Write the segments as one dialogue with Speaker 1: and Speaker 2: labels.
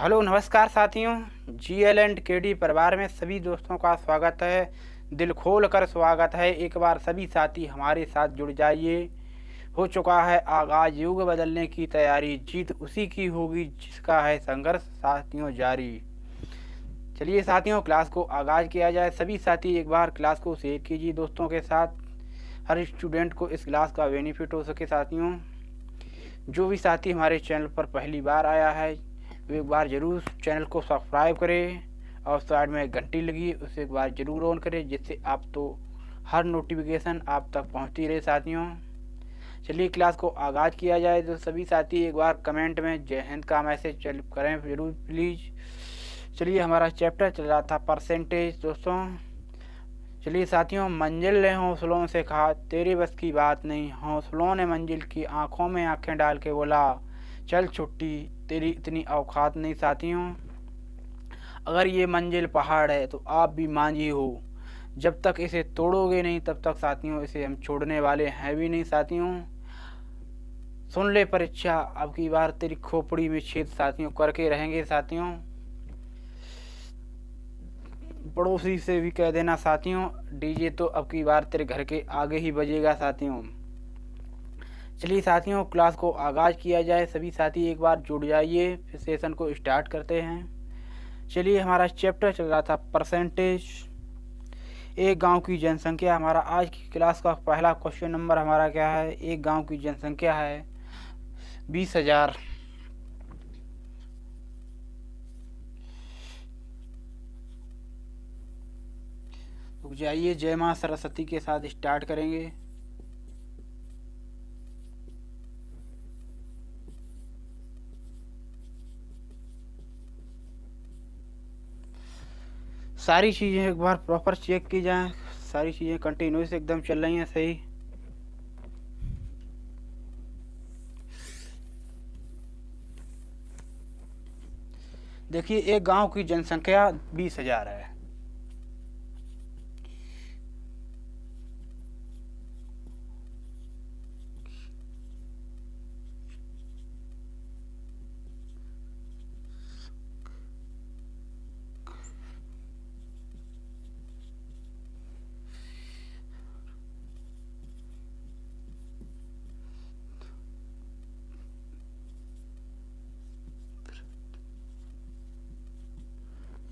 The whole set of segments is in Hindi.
Speaker 1: हेलो नमस्कार साथियों। GL&KD परिवार में सभी दोस्तों का स्वागत है। दिल खोल कर स्वागत है। एक बार सभी साथी हमारे साथ जुड़ जाइए। हो चुका है आगाज युग बदलने की तैयारी, जीत उसी की होगी जिसका है संघर्ष साथियों जारी। चलिए साथियों, क्लास को आगाज किया जाए। सभी साथी एक बार क्लास को शेयर कीजिए दोस्तों के साथ, हर स्टूडेंट को इस क्लास का बेनिफिट हो सके। साथियों, जो भी साथी हमारे चैनल पर पहली बार आया है वो एक बार ज़रूर चैनल को सब्सक्राइब करें और साइड में घंटी लगी उसे एक बार ज़रूर ऑन करें, जिससे आप तो हर नोटिफिकेशन आप तक पहुंचती रहे। साथियों, चलिए क्लास को आगाज़ किया जाए। तो सभी साथी एक बार कमेंट में जय हिंद का मैसेज करें ज़रूर प्लीज़। चलिए, हमारा चैप्टर चल रहा था परसेंटेज दोस्तों। चलिए साथियों, मंजिल ने हौसलों से कहा तेरे बस की बात नहीं, हौसलों ने मंजिल की आंखों में आंखें डाल के बोला चल छुट्टी तेरी इतनी औकात नहीं। साथियों, अगर ये मंजिल पहाड़ है तो आप भी मांझी हो, जब तक इसे तोड़ोगे नहीं तब तक साथियों इसे हम छोड़ने वाले हैं भी नहीं। साथियों, सुन ले परीक्षा, अब की बार तेरी खोपड़ी में छेद साथियों करके रहेंगे। साथियों, पड़ोसी से भी कह देना साथियों, डीजे तो अब की बार तेरे घर के आगे ही बजेगा। साथियों, चलिए साथियों, क्लास को आगाज़ किया जाए। सभी साथी एक बार जुड़ जाइए, फिर सेशन को स्टार्ट करते हैं। चलिए, हमारा चैप्टर चल रहा था परसेंटेज, एक गांव की जनसंख्या। हमारा आज की क्लास का पहला क्वेश्चन नंबर हमारा क्या है? एक गांव की जनसंख्या है 20,000। रुक जाइए, जय माँ सरस्वती के साथ स्टार्ट करेंगे। सारी चीज़ें एक बार प्रॉपर चेक की जाएं, सारी चीज़ें कंटिन्यूस एकदम चल रही हैं सही। देखिए, एक गांव की जनसंख्या 20,000 है।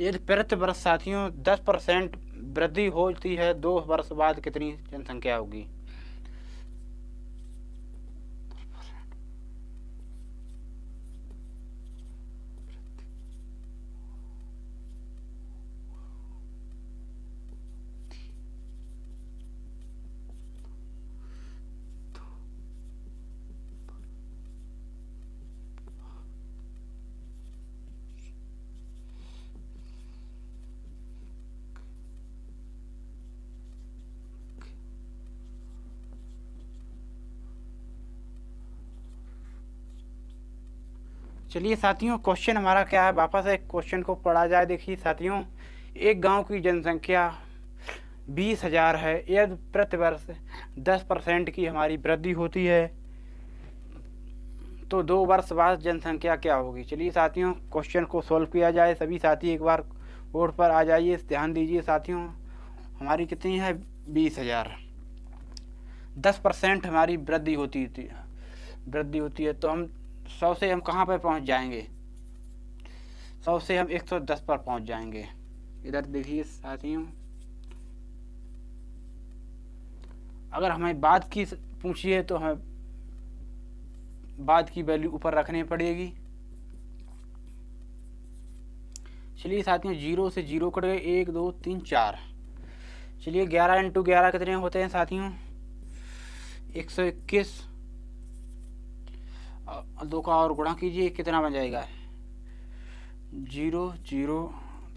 Speaker 1: यदि प्रति वर्ष साथियों 10% वृद्धि होती है, 2 वर्ष बाद कितनी जनसंख्या होगी? चलिए साथियों, क्वेश्चन हमारा क्या है, वापस एक क्वेश्चन को पढ़ा जाए। देखिए साथियों, एक गांव की जनसंख्या 20,000 है। यदि प्रति वर्ष 10% की हमारी वृद्धि होती है तो 2 वर्ष बाद जनसंख्या क्या होगी? चलिए साथियों, क्वेश्चन को सॉल्व किया जाए। सभी साथी एक बार बोर्ड पर आ जाइए, ध्यान दीजिए। साथियों, हमारी कितनी है? 20,000। 10% हमारी वृद्धि होती है तो हम 100 से हम कहाँ पर पहुँच जाएंगे? 100 से हम 110 पर पहुँच जाएंगे। इधर देखिए साथियों, अगर हमें बाद की पूछिए तो हमें बाद की वैल्यू ऊपर रखनी पड़ेगी। चलिए साथियों, 0 से 0 कट गए, 1 2 3 4। चलिए 11 × 11 कितने होते हैं साथियों? 121। 2 का और गुणा कीजिए, कितना बन जाएगा? 0 0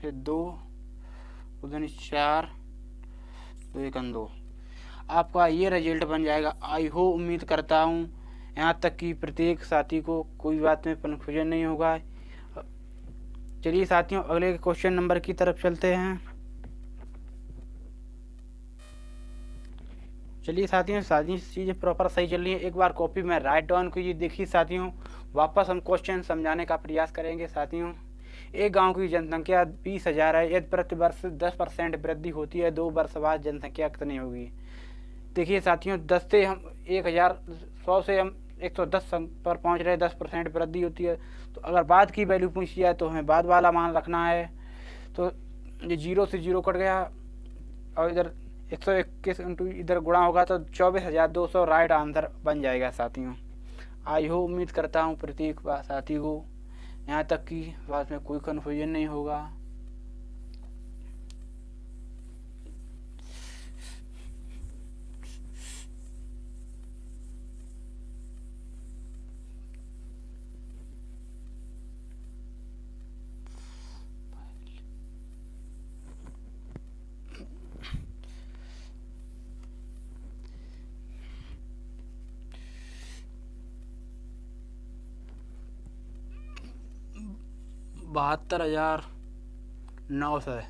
Speaker 1: फिर 2 उधर 4 2 1 2। आपका ये रिजल्ट बन जाएगा। आई हो उम्मीद करता हूँ यहाँ तक कि प्रत्येक साथी को कोई बात में कन्फ्यूजन नहीं होगा। चलिए साथियों, अगले क्वेश्चन नंबर की तरफ चलते हैं। चलिए साथियों, सारी चीज़ें प्रॉपर सही चल रही है। एक बार कॉपी में राइट डाउन कीजिए। देखिए साथियों, वापस हम क्वेश्चन समझाने का प्रयास करेंगे। साथियों, एक गांव की जनसंख्या 20,000 है, यदि प्रति वर्ष 10% वृद्धि होती है 2 वर्ष बाद जनसंख्या कितनी होगी। देखिए साथियों, 10 से हम 1000, 100 से हम 110 पर पहुंच रहे, 10% वृद्धि होती है। तो अगर बाद की वैल्यू पूछी जाए तो हमें बाद वाला मान रखना है। तो ये 0 से 0 कट गया और इधर 121 इंटू इधर गुणा होगा तो 24,200 राइट आंसर बन जाएगा साथियों। आई हो उम्मीद करता हूँ प्रत्येक साथी को यहाँ तक की बात में कोई कन्फ्यूजन नहीं होगा। बहत्तर हजार 900।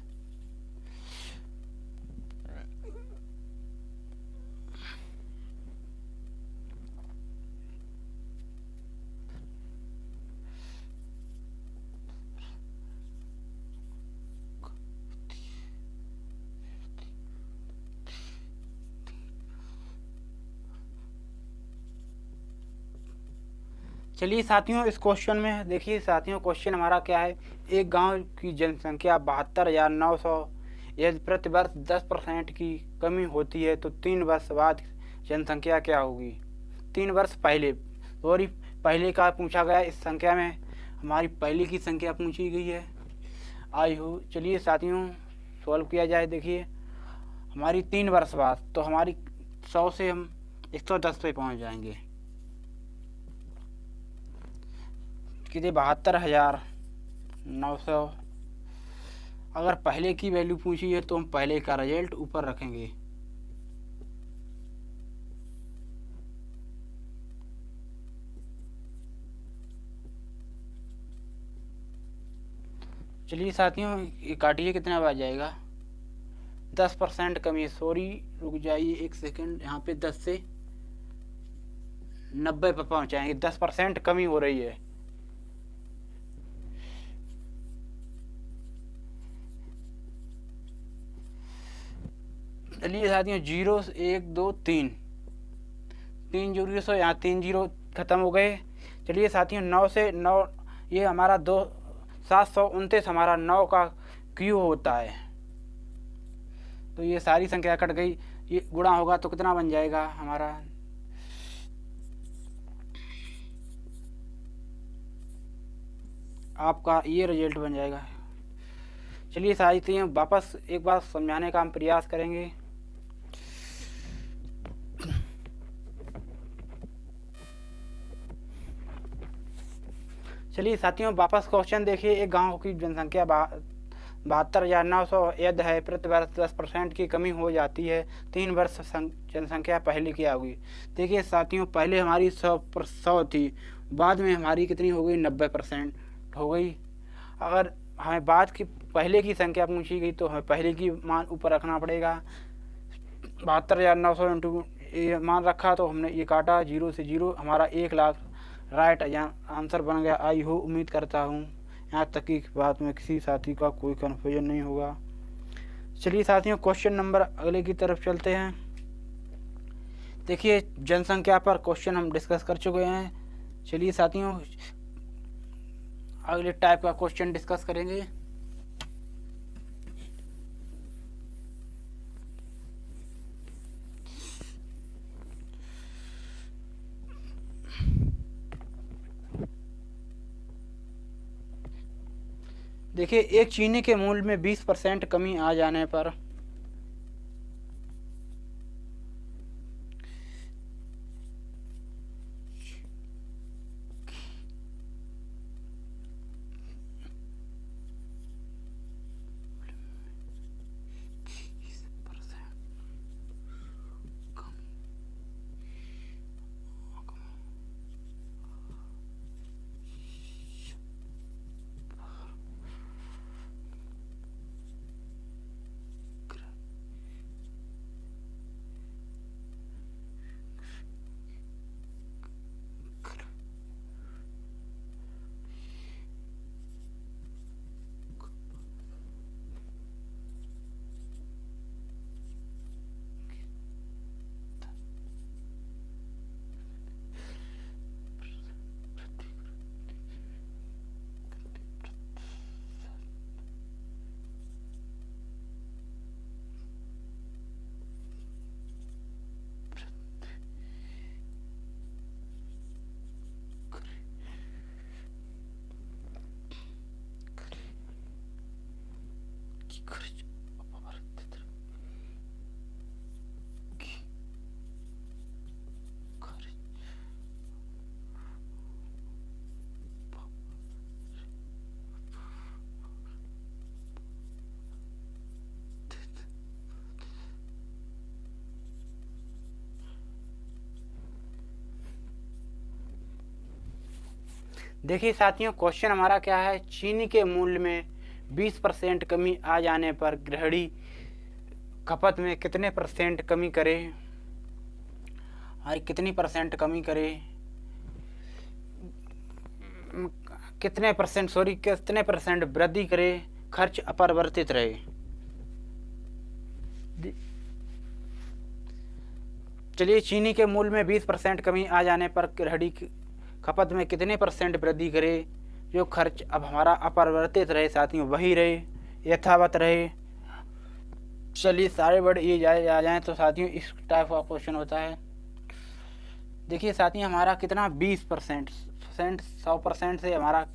Speaker 1: चलिए साथियों, इस क्वेश्चन में देखिए साथियों, क्वेश्चन हमारा क्या है। एक गांव की जनसंख्या 72,900, यदि प्रति वर्ष 10% की कमी होती है तो 3 वर्ष बाद जनसंख्या क्या होगी। 3 वर्ष पहले, सॉरी पहले का पूछा गया, इस संख्या में हमारी पहले की संख्या पूछी गई है। आई हो, चलिए साथियों सॉल्व किया जाए। देखिए हमारी 3 वर्ष बाद, तो हमारी 100 से हम 110 पे पहुँच जाएंगे। कितने, 72,900। अगर पहले की वैल्यू पूछी है तो हम पहले का रिजल्ट ऊपर रखेंगे। चलिए साथियों, ये काटिए, कितना आ जाएगा। 10% कमी, सॉरी रुक जाइए 1 सेकंड, यहाँ पे 10 से 90 पर पहुँचाएंगे। 10% कमी हो रही है। चलिए साथियों, 0 1 2 3 0 से यहाँ 3 0 खत्म हो गए। चलिए साथियों, 9 से 9, ये हमारा 729 हमारा 9 का क्यू होता है। तो ये सारी संख्या कट गई, ये गुणा होगा तो कितना बन जाएगा हमारा। आपका ये रिजल्ट बन जाएगा। चलिए साथियों, वापस एक बार समझाने का हम प्रयास करेंगे। चलिए साथियों, वापस क्वेश्चन देखिए। एक गांव की जनसंख्या 72,900 यदि है, प्रति वर्ष 10% की कमी हो जाती है, 3 वर्ष जनसंख्या पहले की होगी। देखिए साथियों, पहले हमारी 100 थी, बाद में हमारी कितनी हो गई, 90% हो गई। अगर हमें बाद की पहले की संख्या पूछी गई तो हमें पहले की मान ऊपर रखना पड़ेगा। 72,900 इंटू ये मान रखा तो हमने ये काटा, 0 से 0, हमारा 1 लाख राइट आंसर बन गया। आई हो उम्मीद करता हूँ यहाँ तक की बात में किसी साथी का कोई कन्फ्यूजन नहीं होगा। चलिए साथियों, क्वेश्चन नंबर अगले की तरफ चलते हैं। देखिए जनसंख्या पर क्वेश्चन हम डिस्कस कर चुके हैं। चलिए साथियों, अगले टाइप का क्वेश्चन डिस्कस करेंगे। देखिए, एक चीनी के मूल्य में 20% कमी आ जाने पर खर्च अपरिवर्तित रहे। खर्च देखिए साथियों, क्वेश्चन हमारा क्या है, चीनी के मूल्य में 20% कमी आ जाने पर गृहिणी खपत में कितने परसेंट कमी करे, और कितनी परसेंट कमी करे, कितने परसेंट वृद्धि करे, खर्च अपरिवर्तित रहे। चलिए, चीनी के मूल्य में 20% कमी आ जाने पर गृहिणी खपत में कितने परसेंट वृद्धि करे, जो खर्च अब हमारा अपरिवर्तित रहे साथियों, वही रहे, यथावत रहे। चलिए सारे वर्ड ये आ जाएँ तो साथियों इस टाइप का क्वेश्चन होता है। देखिए साथियों, हमारा कितना 20%, 100% से हमारा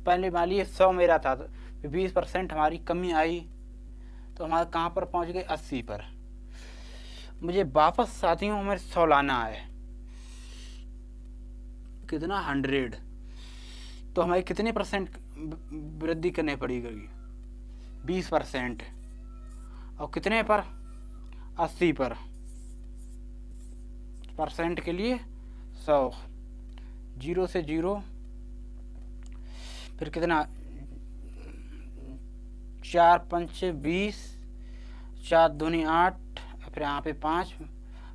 Speaker 1: पहले मान लीजिए 100 मेरा था, तो 20% हमारी कमी आई, तो हमारा कहाँ पर पहुँच गए, 80 पर। मुझे वापस साथियों हमें 100 लाना है, कितना 100, तो हमें कितने परसेंट वृद्धि करनी पड़ेगी, 20%, और कितने पर, 80 पर। परसेंट के लिए 100, 0 से 0, फिर कितना, 4 पंचे 20, 4 दूनी 8, फिर यहाँ पे 5,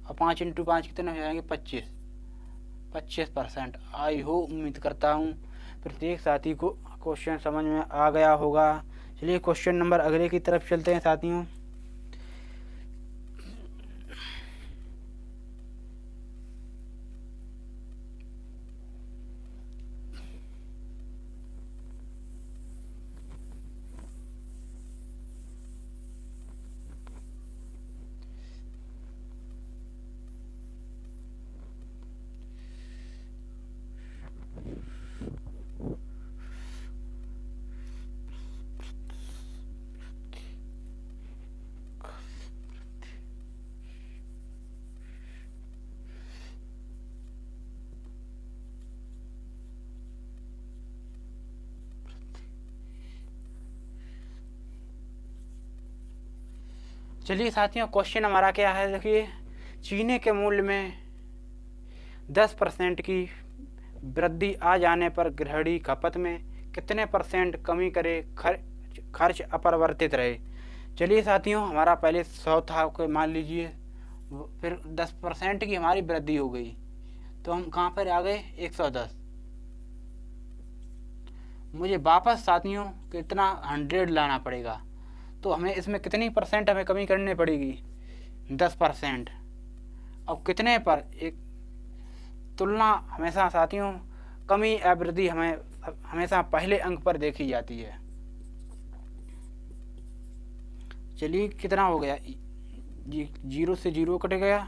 Speaker 1: और 5 इंटू 5 कितने हो जाएंगे, 25%। आई हो, उम्मीद करता हूँ प्रत्येक साथी को क्वेश्चन समझ में आ गया होगा। चलिए क्वेश्चन नंबर अगले की तरफ चलते हैं साथियों। चलिए साथियों, क्वेश्चन हमारा क्या है, देखिए, चीनी के मूल्य में 10% की वृद्धि आ जाने पर गृहिणी खपत में कितने परसेंट कमी करे, खर्च अपरिवर्तित रहे। चलिए साथियों, हमारा पहले 100 था, कोई मान लीजिए, फिर 10% की हमारी वृद्धि हो गई, तो हम कहाँ पर आ गए, 110। मुझे वापस साथियों कितना 100 लाना पड़ेगा, तो हमें इसमें कितनी परसेंट हमें कमी करनी पड़ेगी, 10%। अब कितने पर, एक तुलना हमेशा साथियों, कमी या वृद्धि हमें हमेशा पहले अंक पर देखी जाती है। चलिए कितना हो गया जी, 0 से 0 कट गया,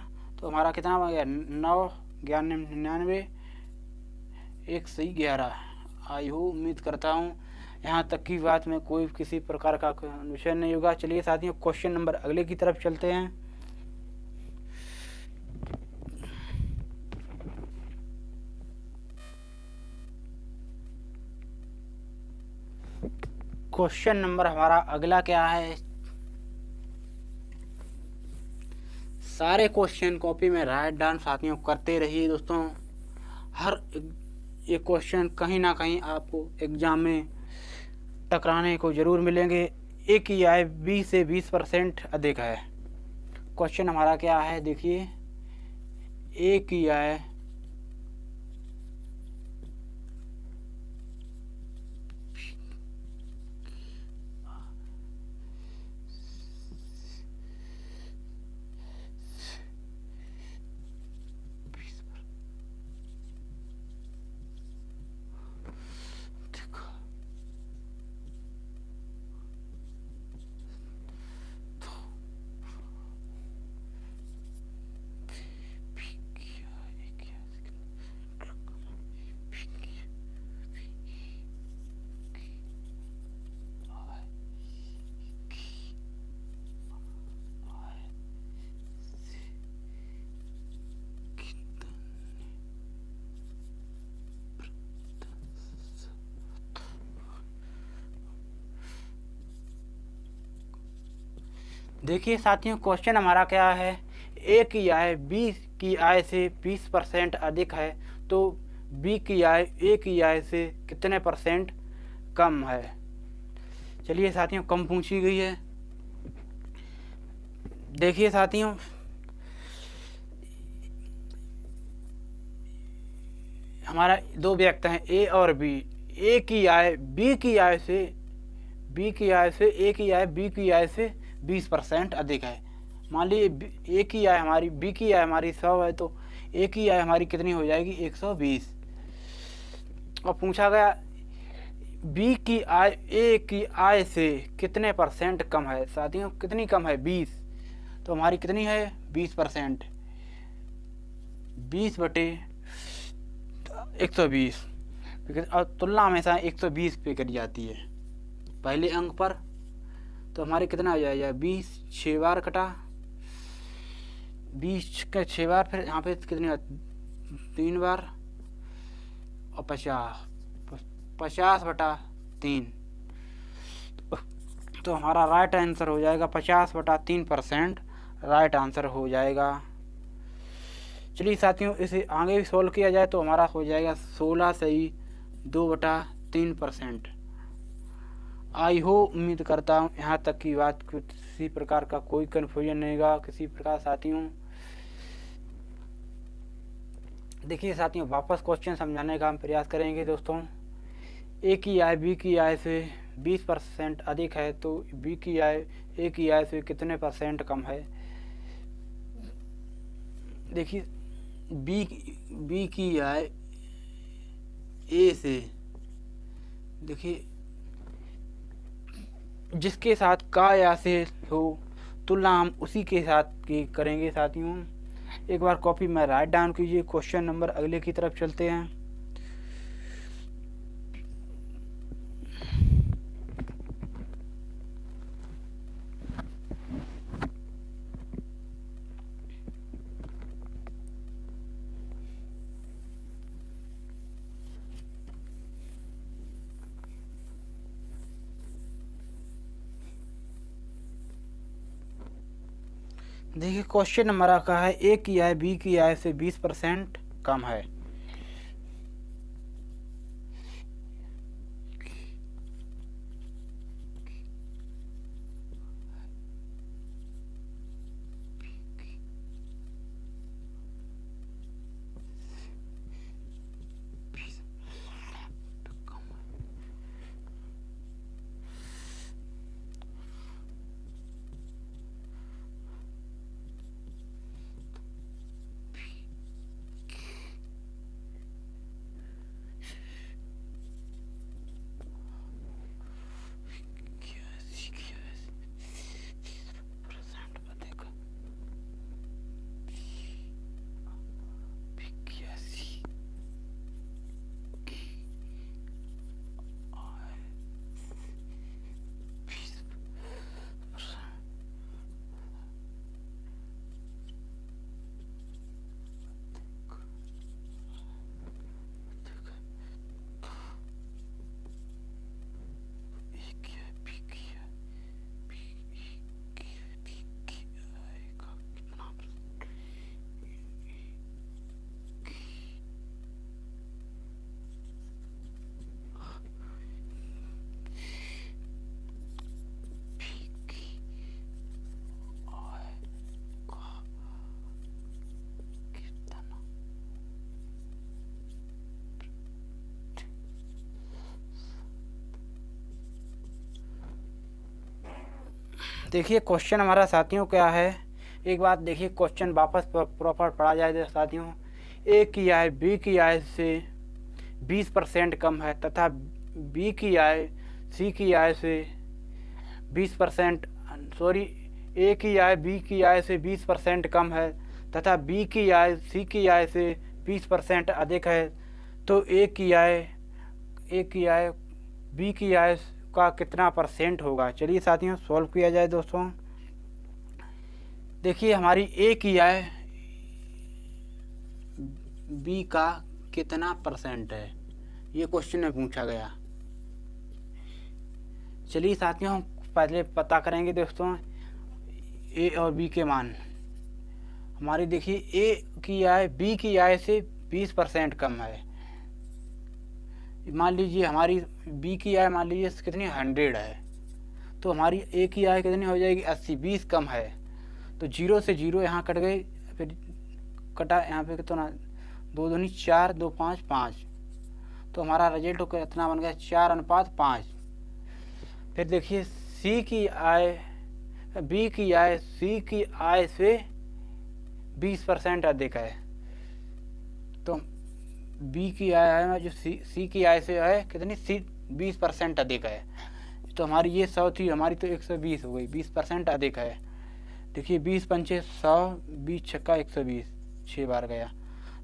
Speaker 1: तो हमारा कितना हो गया, 9, 11, 99, 1 सही 11। आई हो, उम्मीद करता हूँ यहाँ तक की बात में कोई किसी प्रकार का विषय नहीं होगा। चलिए साथियों, क्वेश्चन नंबर अगले की तरफ चलते हैं। क्वेश्चन नंबर हमारा अगला क्या है, सारे क्वेश्चन कॉपी में राइट डाउन साथियों करते रहिए दोस्तों। हर एक क्वेश्चन कहीं ना कहीं आपको एग्जाम में टकराने को जरूर मिलेंगे। ए की आय 20 से 20% अधिक है। क्वेश्चन हमारा क्या है, देखिए, ए की आय देखिए साथियों, क्वेश्चन हमारा क्या है, ए की आय बी की आय से 20% अधिक है तो बी की आय ए की आय से कितने परसेंट कम है। चलिए साथियों, कम पूछी गई है। देखिए साथियों, हमारा दो व्यक्ति हैं ए और बी। ए की आय बी की आय से ए की आय बी की आय से 20% अधिक है। मान लीजिए ए की आय हमारी बी की आय हमारी 100 है तो ए की आय हमारी कितनी हो जाएगी, 120। और पूछा गया बी की आय ए की आय से कितने परसेंट कम है। साथियों कितनी कम है, 20, तो हमारी कितनी है 20%। 20 बटे 120, और तुलना हमेशा 120 पे करी जाती है पहले अंक पर। तो हमारे कितना हो जाएगा, 20 6 बार कटा, 20 का 6 बार, फिर यहाँ पे कितनी 3 बार, और 50 बटा 3। तो हमारा राइट आंसर हो जाएगा 50 बटा 3% राइट आंसर हो जाएगा। चलिए साथियों, इसे आगे भी सोल्व किया जाए तो हमारा हो जाएगा 16 सही 2 बटा 3%। आई हो उम्मीद करता हूँ यहाँ तक की बात किसी प्रकार का कोई कन्फ्यूजन नहीं होगा किसी प्रकार। साथियों देखिए साथियों, वापस क्वेश्चन समझाने का हम प्रयास करेंगे दोस्तों। ए की आय बी की आय से 20% अधिक है तो बी की आय ए की आय से कितने परसेंट कम है। देखिए बी की आय ए से, देखिए जिसके साथ का या से हो तुलना हम उसी के साथ की करेंगे। साथियों एक बार कॉपी में राइट डाउन कीजिए। क्वेश्चन नंबर अगले की तरफ चलते हैं। देखिए क्वेश्चन नंबर का है, ए की आय बी की आय से 20% कम है। देखिए क्वेश्चन हमारा साथियों क्या है, एक बात देखिए क्वेश्चन वापस प्रॉपर पढ़ा जाए साथियों। ए की आय बी की आय से 20% कम है तथा बी की आय सी की आय से 20% ए की आय बी की आय से 20% कम है तथा बी की आय सी की आय से 20% अधिक है तो ए की आय बी की आय का कितना परसेंट होगा। चलिए साथियों सॉल्व किया जाए दोस्तों। देखिए हमारी ए की आय बी का कितना परसेंट है, ये क्वेश्चन में पूछा गया। चलिए साथियों हम पहले पता करेंगे दोस्तों, ए और बी के मान हमारी देखिए ए की आय बी की आय से 20% कम है। मान लीजिए हमारी बी की आय मान लीजिए कितनी 100 है, तो हमारी ए की आय कितनी हो जाएगी 80, 20 कम है। तो 0 से 0 यहाँ कट गए, फिर कटा यहाँ पे कितना 2 दूनी 4, 2 5 5, तो हमारा रिजल्ट कितना बन गया 4:5। फिर देखिए सी की आय बी की आय सी की आय से 20% अधिक है। तो बी की आय है जो सी की आय से है कितनी 20% अधिक है। तो हमारी ये 100 थी, हमारी तो 120 हो गई, 20% अधिक है। देखिए 20 पंचे 100, 20 छक्का 120, 6 बार गया,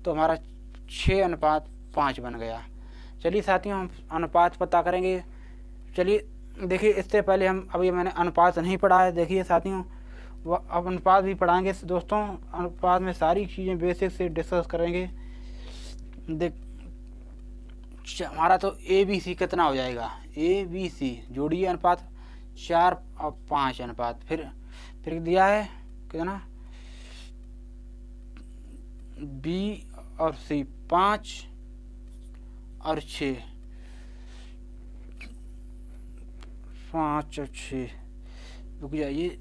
Speaker 1: तो हमारा 6:5 बन गया। चलिए साथियों हम अनुपात पता करेंगे। चलिए देखिए इससे पहले हम अभी मैंने अनुपात नहीं पढ़ा है। देखिए साथियों वह अब अनुपात भी पढ़ाएंगे दोस्तों। अनुपात में सारी चीज़ें बेसिक से डिस्कस करेंगे। देख हमारा तो ए बी सी कितना हो जाएगा, ए बी सी जोड़िए अनुपात 4 और 5 अनुपात, फिर दिया है कितना बी और सी 5 और 6, 5 और 6, रुक जाइए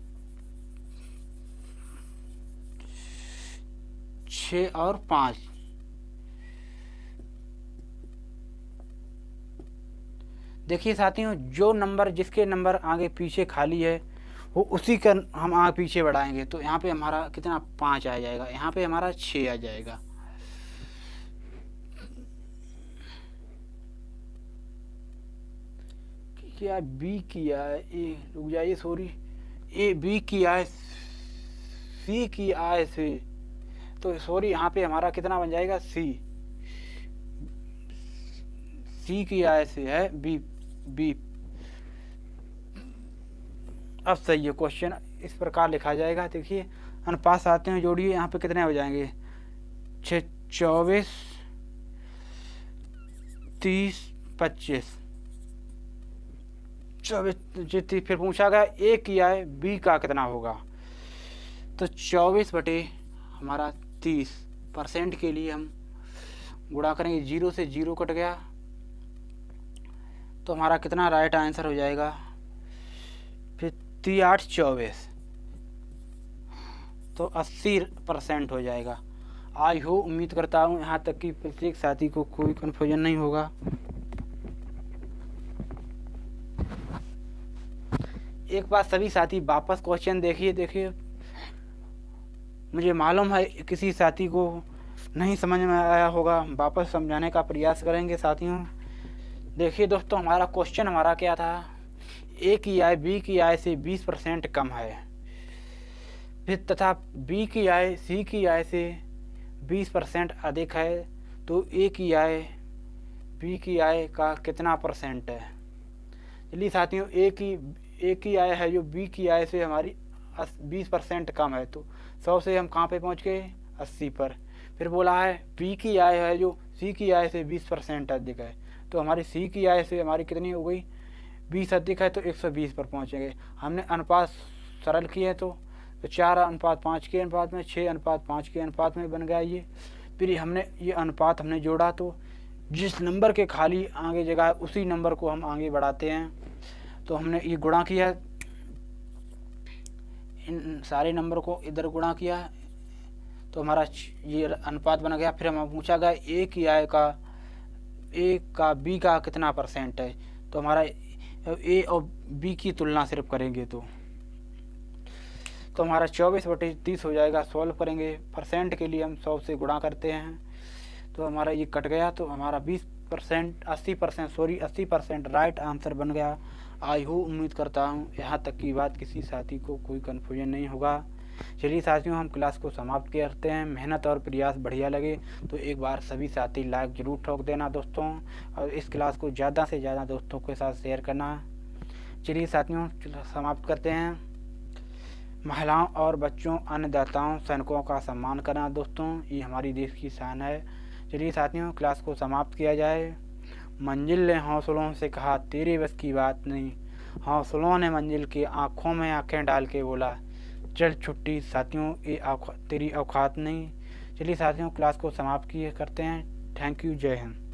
Speaker 1: 6 और 5, देखिए साथियों जो नंबर जिसके नंबर आगे पीछे खाली है वो उसी का हम आगे पीछे बढ़ाएंगे। तो यहाँ पे हमारा कितना 5 आ जाएगा, यहाँ पे हमारा 6 आ जाएगा। क्या बी किया है ए, रुक जाइए सॉरी, ए बी किया है सी की आय से, तो सॉरी यहाँ पे हमारा कितना बन जाएगा सी की आय से है बी। अब सही है क्वेश्चन इस प्रकार लिखा जाएगा। देखिए अनुपात आते हैं जोड़िए, यहाँ पे कितने हो जाएंगे 6, 24, 30, 25, 24, फिर पूछा गया ए की आय बी का कितना होगा, तो 24 बटे हमारा 30% के लिए हम गुणा करेंगे, 0 से 0 कट गया, तो हमारा कितना राइट आंसर हो जाएगा, फिर 3 8 24, तो 80% हो जाएगा। आई हो उम्मीद करता हूँ यहाँ तक कि प्रत्येक साथी को कोई कन्फ्यूजन नहीं होगा। एक बार सभी साथी वापस क्वेश्चन देखिए मुझे मालूम है किसी साथी को नहीं समझ में आया होगा, वापस समझाने का प्रयास करेंगे साथियों। देखिए दोस्तों हमारा क्वेश्चन हमारा क्या था, ए की आय बी की आय से 20% कम है, फिर तथा बी की आय सी की आय से 20% अधिक है, तो ए की आय बी की आय का कितना परसेंट है। चलिए साथियों ए की आय है जो बी की आय से हमारी 20% कम है, तो 100 से हम कहाँ पे पहुँच गए 80 पर। फिर बोला है बी की आय है जो सी की आय से 20% अधिक है, तो हमारी सी की आय से हमारी कितनी हो गई 20 अधिक है, तो 120 पर पहुँचेंगे। हमने अनुपात सरल किए तो 4:5 के अनुपात में 6:5 के अनुपात में बन गया ये। फिर हमने ये अनुपात हमने जोड़ा, तो जिस नंबर के खाली आगे जगह है उसी नंबर को हम आगे बढ़ाते हैं। तो हमने ये गुणा किया, इन सारे नंबर को इधर गुणा किया, तो हमारा ये अनुपात बन गया। फिर हमें पूछा गया ए की आय का ए का बी का कितना परसेंट है, तो हमारा ए और बी की तुलना सिर्फ करेंगे तो हमारा 24/30 हो जाएगा। सॉल्व करेंगे, परसेंट के लिए हम 100 से गुणा करते हैं, तो हमारा ये कट गया, तो हमारा 80% राइट आंसर बन गया। आई हो उम्मीद करता हूँ यहाँ तक की बात किसी साथी को कोई कन्फ्यूजन नहीं होगा। चलिए साथियों हम क्लास को समाप्त करते हैं। मेहनत और प्रयास बढ़िया लगे तो एक बार सभी साथी लाइक ज़रूर ठोक देना दोस्तों, और इस क्लास को ज़्यादा से ज़्यादा दोस्तों के साथ शेयर करना। चलिए साथियों समाप्त करते हैं। महिलाओं और बच्चों, अन्नदाताओं, सैनिकों का सम्मान करना दोस्तों, ये हमारी देश की शान है। चलिए साथियों क्लास को समाप्त किया जाए। मंजिल ने हौसलों से कहा तेरे बस की बात नहीं, हौसलों ने मंजिल की आँखों में आँखें डाल के बोला चल छुट्टी साथियों, ये तेरी औकात नहीं। चलिए साथियों, क्लास को समाप्त किए करते हैं। थैंक यू, जय हिंद।